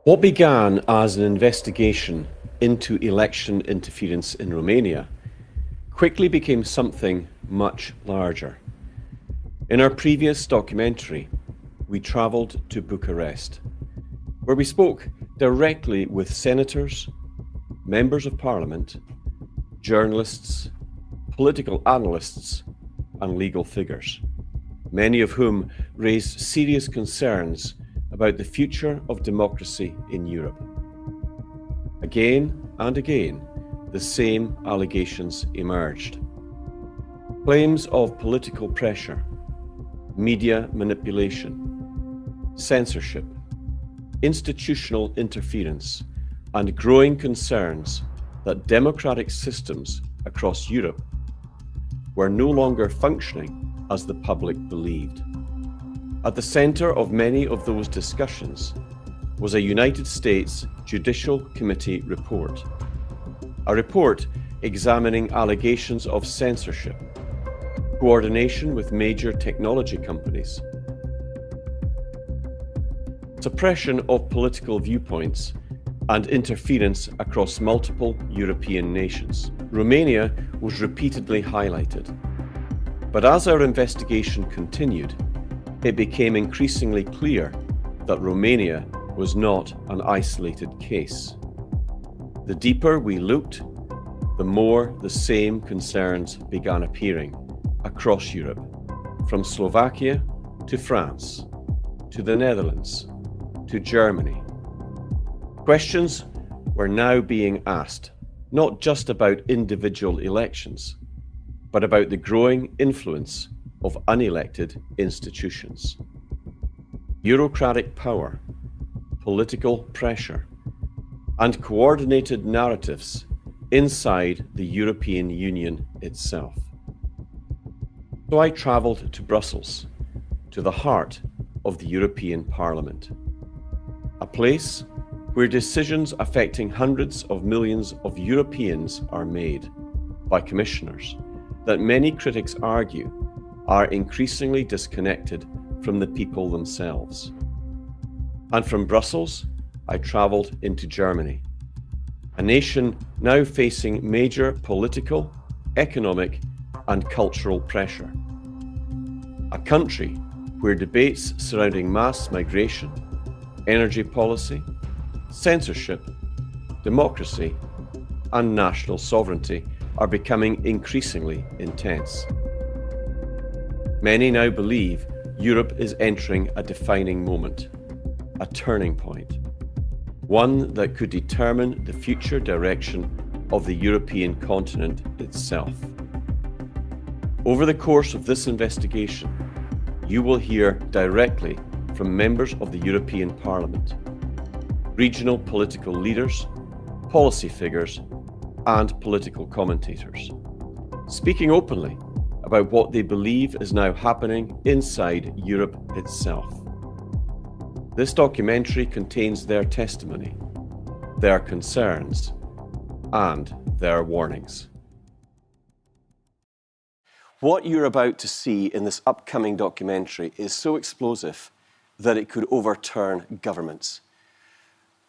What began as an investigation into election interference in Romania quickly became something much larger. In our previous documentary, we travelled to Bucharest, where we spoke directly with senators, members of parliament, journalists, political analysts, and legal figures, many of whom raised serious concerns about the future of democracy in Europe. Again and again, the same allegations emerged. Claims of political pressure, media manipulation, censorship, institutional interference, and growing concerns that democratic systems across Europe were no longer functioning as the public believed. At the center of many of those discussions was a United States Judicial Committee report, a report examining allegations of censorship, coordination with major technology companies, suppression of political viewpoints, and interference across multiple European nations. Romania was repeatedly highlighted. But as our investigation continued, it became increasingly clear that Romania was not an isolated case. The deeper we looked, the more the same concerns began appearing across Europe, from Slovakia to France, to the Netherlands, to Germany. Questions were now being asked, not just about individual elections, but about the growing influence of unelected institutions. Bureaucratic power, political pressure, and coordinated narratives inside the European Union itself. So I travelled to Brussels, to the heart of the European Parliament, a place where decisions affecting hundreds of millions of Europeans are made by commissioners that many critics argue are increasingly disconnected from the people themselves. And from Brussels, I travelled into Germany, a nation now facing major political, economic, and cultural pressure. A country where debates surrounding mass migration, energy policy, censorship, democracy, and national sovereignty are becoming increasingly intense. Many now believe Europe is entering a defining moment, a turning point, one that could determine the future direction of the European continent itself. Over the course of this investigation, you will hear directly from members of the European Parliament, regional political leaders, policy figures, and political commentators, speaking openly about what they believe is now happening inside Europe itself. This documentary contains their testimony, their concerns, and their warnings. What you're about to see in this upcoming documentary is so explosive that it could overturn governments.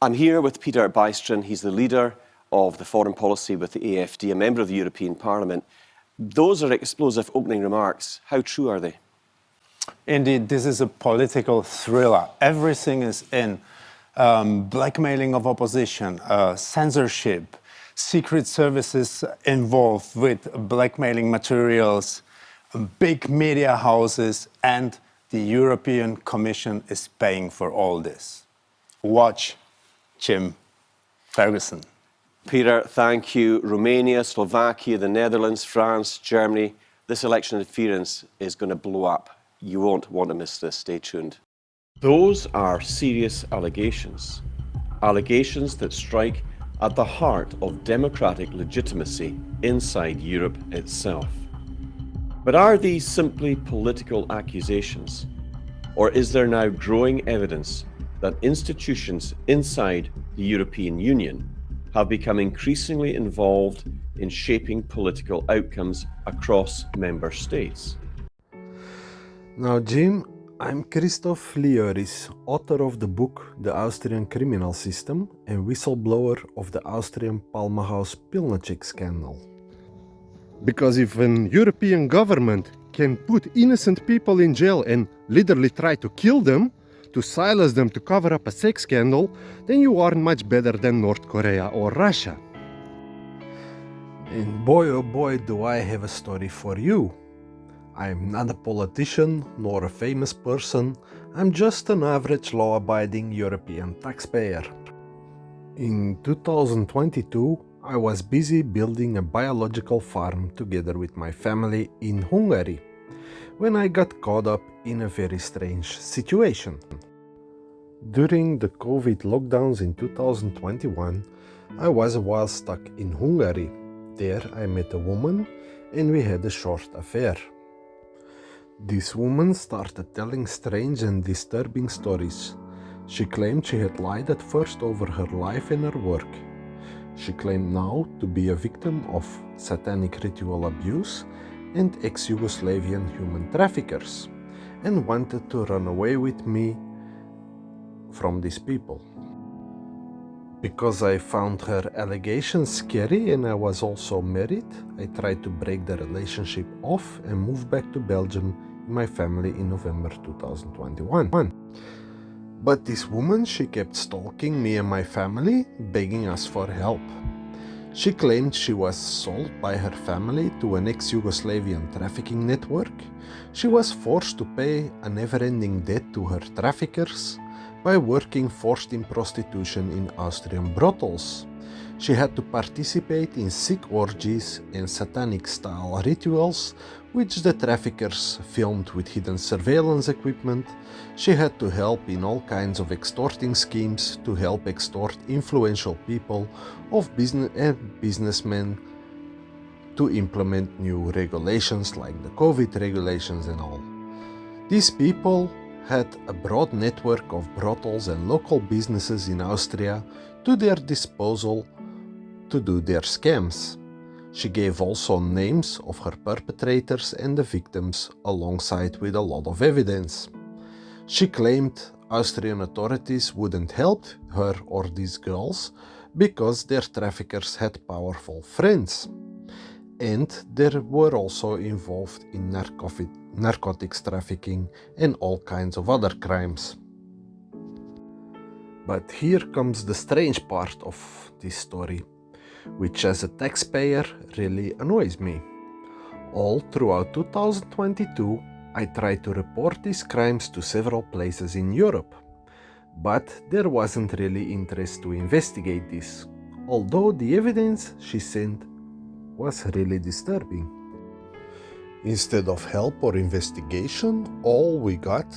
I'm here with Peter Bijstrom. He's the leader of the foreign policy with the AfD, a member of the European Parliament. Those are explosive opening remarks. How true are they? Indeed, this is a political thriller. Everything is in. Blackmailing of opposition, censorship, secret services involved with blackmailing materials, big media houses, and the European Commission is paying for all this. Watch Jim Ferguson. Peter, thank you. Romania, Slovakia, the Netherlands, France, Germany. This election interference is going to blow up. You won't want to miss this. Stay tuned. Those are serious allegations. Allegations that strike at the heart of democratic legitimacy inside Europe itself. But are these simply political accusations? Or is there now growing evidence that institutions inside the European Union have become increasingly involved in shaping political outcomes across member states? Now, Jim, I'm Christoph Lioris, author of the book The Austrian Criminal System and whistleblower of the Austrian Palmenhaus Pilnacek scandal. Because if an European government can put innocent people in jail and literally try to kill them, to silence them to cover up a sex scandal, then you aren't much better than North Korea or Russia. And boy oh boy do I have a story for you. I'm not a politician nor a famous person, I'm just an average law-abiding European taxpayer. In 2022, I was busy building a biological farm together with my family in Hungary, when I got caught up in a very strange situation. During the COVID lockdowns in 2021, I was a while stuck in Hungary. There I met a woman and we had a short affair. This woman started telling strange and disturbing stories. She claimed she had lied at first over her life and her work. She claimed now to be a victim of satanic ritual abuse and ex-Yugoslavian human traffickers, and wanted to run away with me from these people. Because I found her allegations scary and I was also married, I tried to break the relationship off and move back to Belgium in my family in November 2021. But this woman, she kept stalking me and my family, begging us for help. She claimed she was sold by her family to an ex-Yugoslavian trafficking network. She was forced to pay a never-ending debt to her traffickers by working forced in prostitution in Austrian brothels. She had to participate in sick orgies and satanic-style rituals, which the traffickers filmed with hidden surveillance equipment. She had to help in all kinds of extorting schemes to help extort influential people of business and businessmen to implement new regulations like the COVID regulations and all. These people had a broad network of brothels and local businesses in Austria to their disposal to do their scams. She gave also names of her perpetrators and the victims alongside with a lot of evidence. She claimed Austrian authorities wouldn't help her or these girls because their traffickers had powerful friends. And they were also involved in narcotics trafficking and all kinds of other crimes. But here comes the strange part of this story, which as a taxpayer really annoys me. All throughout 2022, I tried to report these crimes to several places in Europe, but there wasn't really interest to investigate this, although the evidence she sent was really disturbing. Instead of help or investigation, all we got,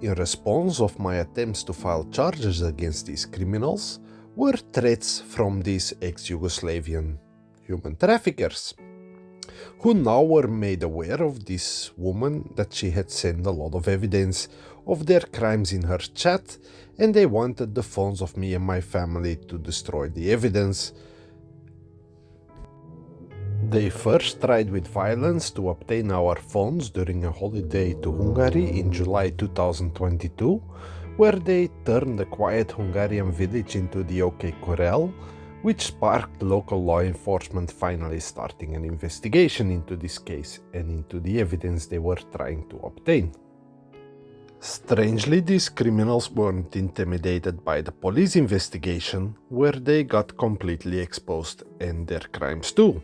in response of my attempts to file charges against these criminals, were threats from these ex-Yugoslavian human traffickers, who now were made aware of this woman that she had sent a lot of evidence of their crimes in her chat, and they wanted the phones of me and my family to destroy the evidence. They first tried with violence to obtain our phones during a holiday to Hungary in July 2022, where they turned the quiet Hungarian village into the OK Corral, which sparked local law enforcement finally starting an investigation into this case and into the evidence they were trying to obtain. Strangely, these criminals weren't intimidated by the police investigation, where they got completely exposed and their crimes too.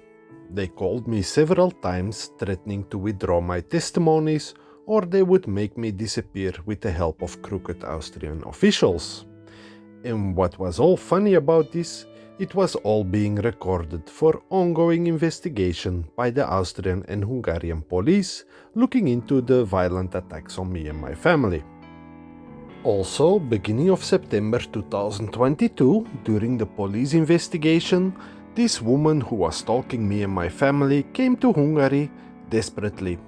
They called me several times, threatening to withdraw my testimonies, or they would make me disappear with the help of crooked Austrian officials. And what was all funny about this, it was all being recorded for ongoing investigation by the Austrian and Hungarian police looking into the violent attacks on me and my family. Also, beginning of September 2022, during the police investigation, this woman who was stalking me and my family came to Hungary desperately,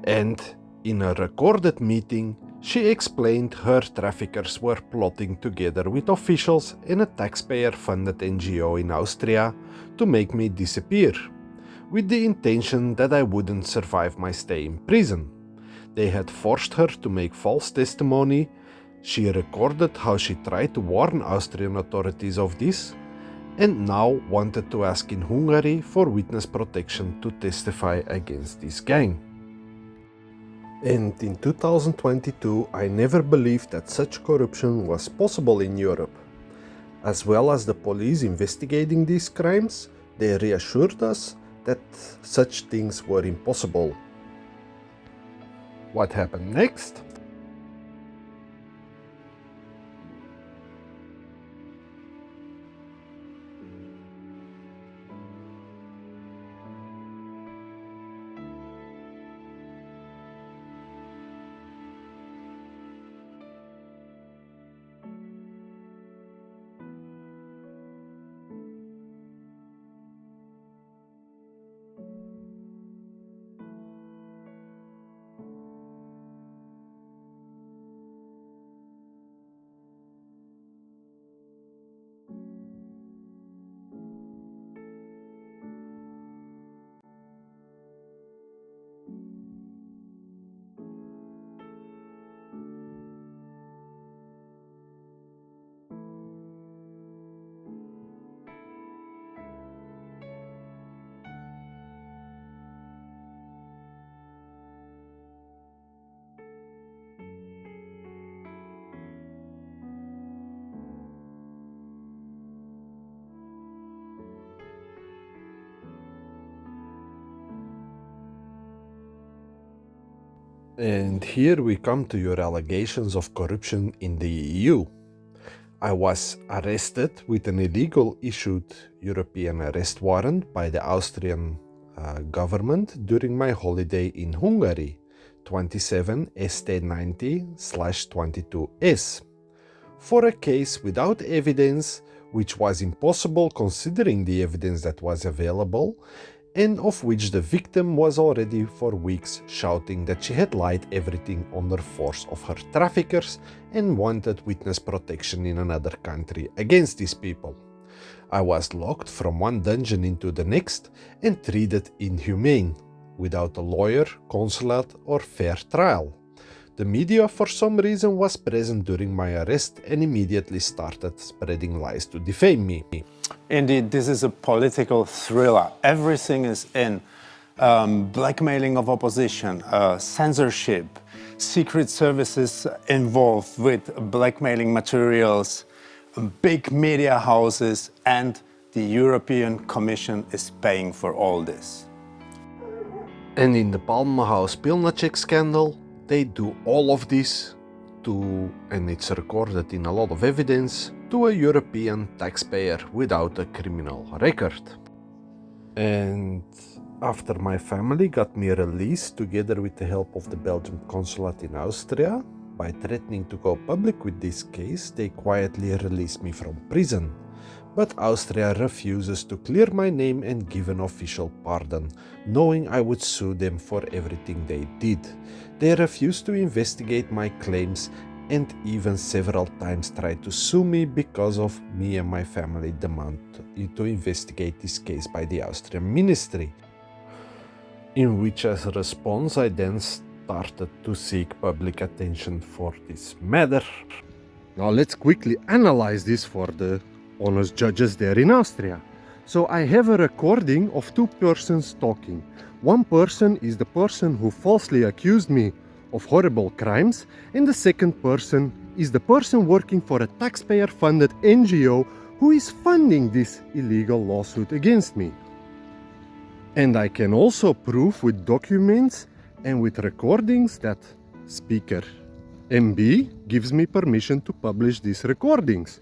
and in a recorded meeting, she explained her traffickers were plotting together with officials and a taxpayer-funded NGO in Austria to make me disappear, with the intention that I wouldn't survive my stay in prison. They had forced her to make false testimony. She recorded how she tried to warn Austrian authorities of this, and now wanted to ask in Hungary for witness protection to testify against this gang. And in 2022, I never believed that such corruption was possible in Europe. As well as the police investigating these crimes, they reassured us that such things were impossible. What happened next? And here we come to your allegations of corruption in the EU. I was arrested with an illegal issued European arrest warrant by the Austrian government during my holiday in Hungary, 27 ST90/22S, for a case without evidence, which was impossible considering the evidence that was available, and of which the victim was already for weeks shouting that she had lied everything under force of her traffickers and wanted witness protection in another country against these people. I was locked from one dungeon into the next and treated inhumane, without a lawyer, consulate or fair trial. The media for some reason was present during my arrest and immediately started spreading lies to defame me. Indeed, this is a political thriller. Everything is in. Blackmailing of opposition, censorship, secret services involved with blackmailing materials, big media houses, and the European Commission is paying for all this. And in the Palmenhaus Pilnacek scandal, they do all of this and it's recorded in a lot of evidence, to a European taxpayer without a criminal record. And after my family got me released together with the help of the Belgian consulate in Austria, by threatening to go public with this case, they quietly released me from prison. But Austria refuses to clear my name and give an official pardon, knowing I would sue them for everything they did. They refuse to investigate my claims and even several times tried to sue me because of me and my family demand to investigate this case by the Austrian ministry. In which as a response I then started to seek public attention for this matter. Now let's quickly analyze this for the honest judges there in Austria. So I have a recording of two persons talking. One person is the person who falsely accused me of horrible crimes, and the second person is the person working for a taxpayer-funded NGO who is funding this illegal lawsuit against me. And I can also prove with documents and with recordings that speaker MB gives me permission to publish these recordings.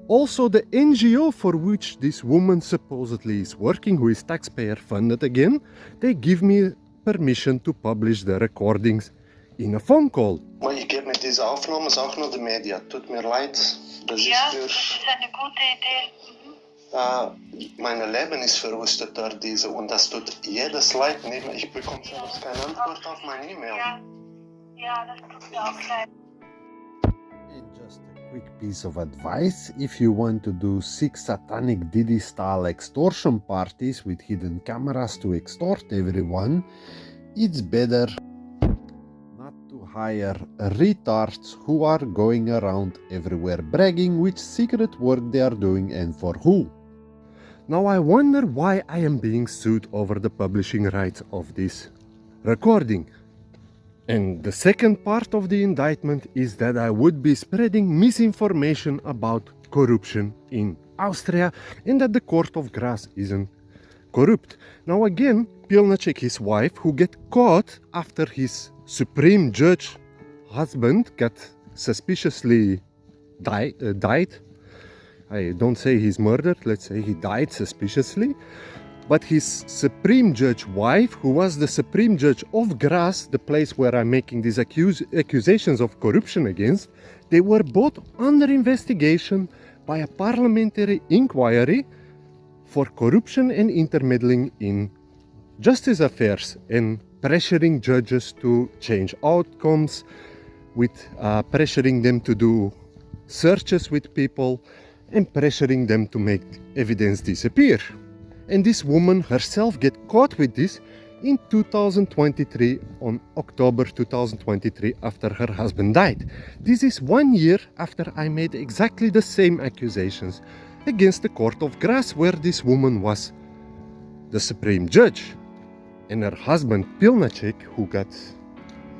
Also, the NGO for which this woman supposedly is working, who is taxpayer funded again, they give me permission to publish the recordings in a phone call. Maar ik heb met deze opnames ook naar de media. Tut mir leid, Regisseur. Ja, das ist eine gute Idee. Mein Leben ist verwüstet durch diese und das tut jedes Leid nehmen. Ich bekomme selbst keine Antwort auf meine E-Mail. Ja, das tut mir auch leid. And just a quick piece of advice: if you want to do 6 satanic Diddy-style extortion parties with hidden cameras to extort everyone, it's better not hire retards who are going around everywhere bragging which secret work they are doing and for who. Now I wonder why I am being sued over the publishing rights of this recording. And the second part of the indictment is that I would be spreading misinformation about corruption in Austria and that the court of Graz isn't corrupt. Now again, Pilnacek, his wife, who get caught after his Supreme Judge husband got suspiciously died. I don't say he's murdered, let's say he died suspiciously. But his Supreme Judge wife, who was the Supreme Judge of Graz, the place where I'm making these accusations of corruption against, they were both under investigation by a parliamentary inquiry for corruption and intermeddling in justice affairs and pressuring judges to change outcomes, with pressuring them to do searches with people and pressuring them to make evidence disappear. And this woman herself get caught with this in 2023, on October 2023, after her husband died. This is 1 year after I made exactly the same accusations against the court of Graz, where this woman was the Supreme Judge. And her husband Pilnacek, who got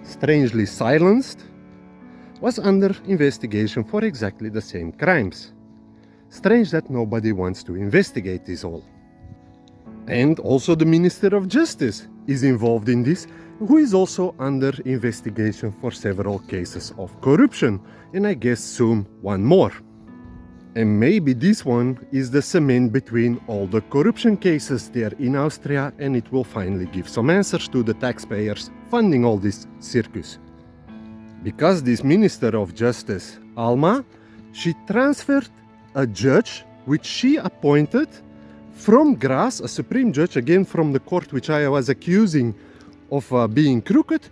strangely silenced, was under investigation for exactly the same crimes. Strange that nobody wants to investigate this all. And also the Minister of Justice is involved in this, who is also under investigation for several cases of corruption, and I guess soon one more. And maybe this one is the cement between all the corruption cases there in Austria, and it will finally give some answers to the taxpayers funding all this circus. Because this Minister of Justice, Alma, she transferred a judge which she appointed from Graz, a Supreme Judge, again from the court which I was accusing of being crooked,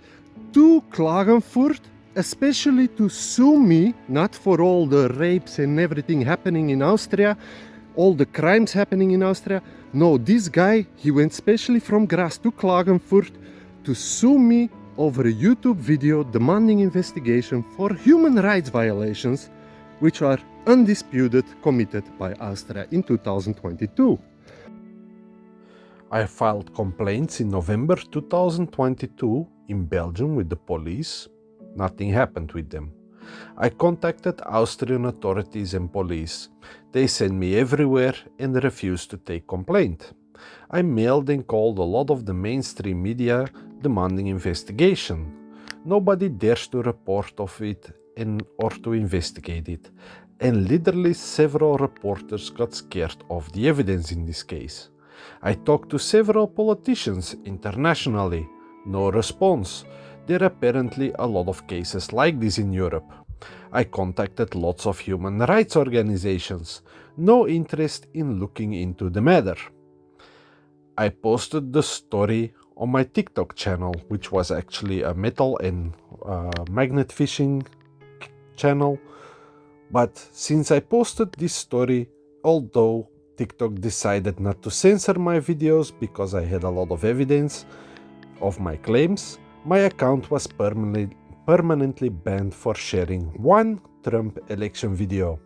to Klagenfurt, especially to sue me, not for all the rapes and everything happening in Austria, all the crimes happening in Austria. No, this guy, he went specially from Graz to Klagenfurt to sue me over a YouTube video demanding investigation for human rights violations, which are undisputed, committed by Austria in 2022. I filed complaints in November 2022 in Belgium with the police. Nothing happened with them. I contacted Austrian authorities and police. They sent me everywhere and refused to take complaint. I mailed and called a lot of the mainstream media demanding investigation. Nobody dares to report of it or to investigate it. And literally several reporters got scared of the evidence in this case. I talked to several politicians internationally. No response. There are apparently a lot of cases like this in Europe. I contacted lots of human rights organizations. No interest in looking into the matter. I posted the story on my TikTok channel, which was actually a metal and magnet fishing channel. But since I posted this story, although TikTok decided not to censor my videos because I had a lot of evidence of my claims, my account was permanently banned for sharing one Trump election video.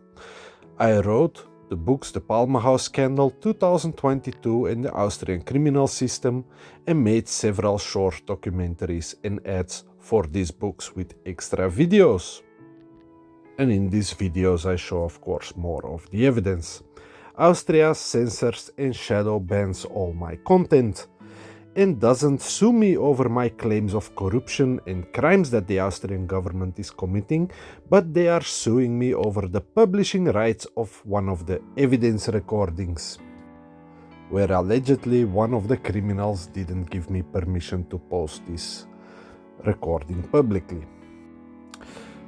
I wrote the books The Palmenhaus Scandal 2022 and the Austrian criminal system and made several short documentaries and ads for these books with extra videos. And in these videos I show, of course, more of the evidence. Austria censors and shadow bans all my content and doesn't sue me over my claims of corruption and crimes that the Austrian government is committing, but they are suing me over the publishing rights of one of the evidence recordings, where allegedly one of the criminals didn't give me permission to post this recording publicly.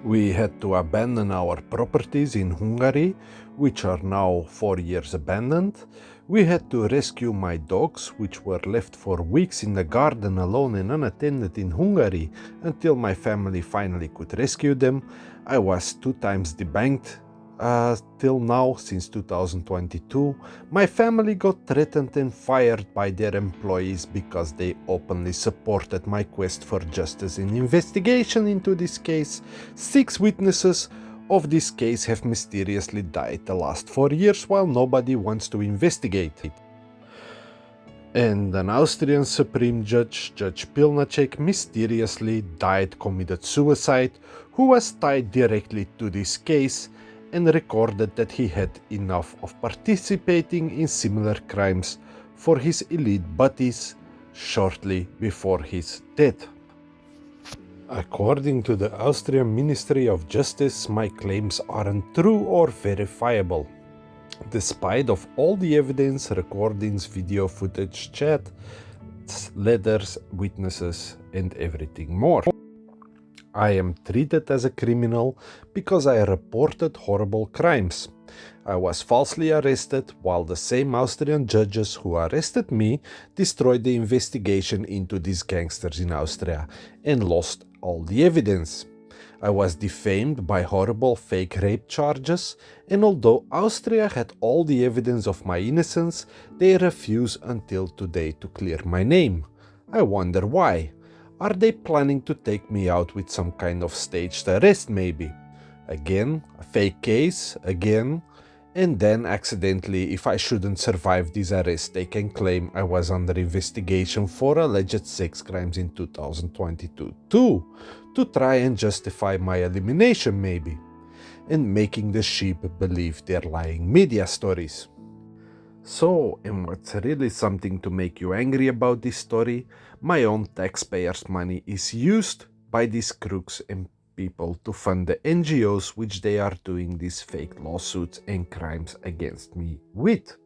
We had to abandon our properties in Hungary, which are now 4 years abandoned. We had to rescue my dogs, which were left for weeks in the garden alone and unattended in Hungary until my family finally could rescue them. I was 2 times debanked Till now, since 2022, my family got threatened and fired by their employees because they openly supported my quest for justice and investigation into this case. 6 witnesses of this case have mysteriously died the last 4 years while nobody wants to investigate it. And an Austrian Supreme Judge, Judge Pilnacek, mysteriously died, committed suicide, who was tied directly to this case and recorded that he had enough of participating in similar crimes for his elite buddies shortly before his death. According to the Austrian Ministry of Justice, my claims aren't true or verifiable, despite of all the evidence, recordings, video footage, chat, letters, witnesses, and everything more. I am treated as a criminal because I reported horrible crimes. I was falsely arrested while the same Austrian judges who arrested me destroyed the investigation into these gangsters in Austria and lost all the evidence. I was defamed by horrible fake rape charges, and although Austria had all the evidence of my innocence, they refuse until today to clear my name. I wonder why. Are they planning to take me out with some kind of staged arrest maybe? Again, a fake case, again, and then accidentally, if I shouldn't survive this arrest, they can claim I was under investigation for alleged sex crimes in 2022 too, to try and justify my elimination maybe, and making the sheep believe their lying media stories. So, and what's really something to make you angry about this story, my own taxpayers' money is used by these crooks and people to fund the NGOs which they are doing these fake lawsuits and crimes against me with.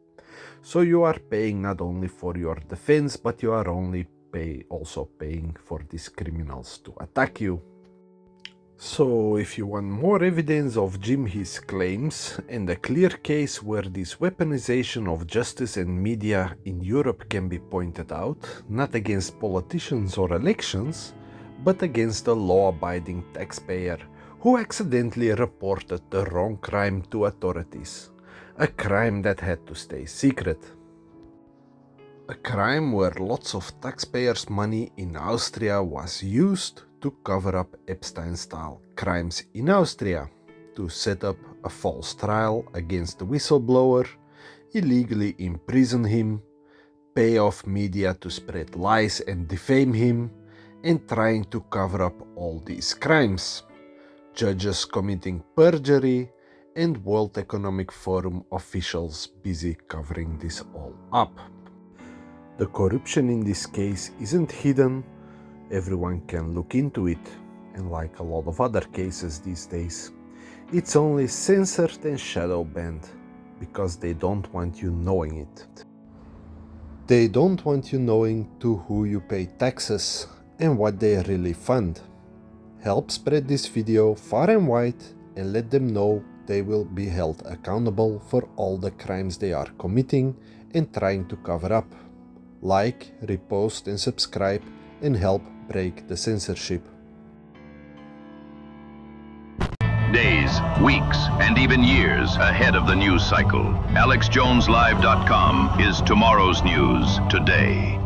So you are paying not only for your defense, but you are also paying for these criminals to attack you. So if you want more evidence of Jim his claims and a clear case where this weaponization of justice and media in Europe can be pointed out, not against politicians or elections, but against a law-abiding taxpayer who accidentally reported the wrong crime to authorities, a crime that had to stay secret. A crime where lots of taxpayers' money in Austria was used to cover up Epstein-style crimes in Austria, to set up a false trial against the whistleblower, illegally imprison him, pay off media to spread lies and defame him, and trying to cover up all these crimes. Judges committing perjury, and World Economic Forum officials busy covering this all up. The corruption in this case isn't hidden, everyone can look into it, and like a lot of other cases these days, it's only censored and shadow banned, because they don't want you knowing it. They don't want you knowing to who you pay taxes and what they really fund. Help spread this video far and wide and let them know they will be held accountable for all the crimes they are committing and trying to cover up. Like, repost and subscribe and help break the censorship. Days, weeks, and even years ahead of the news cycle. AlexJonesLive.com is tomorrow's news today.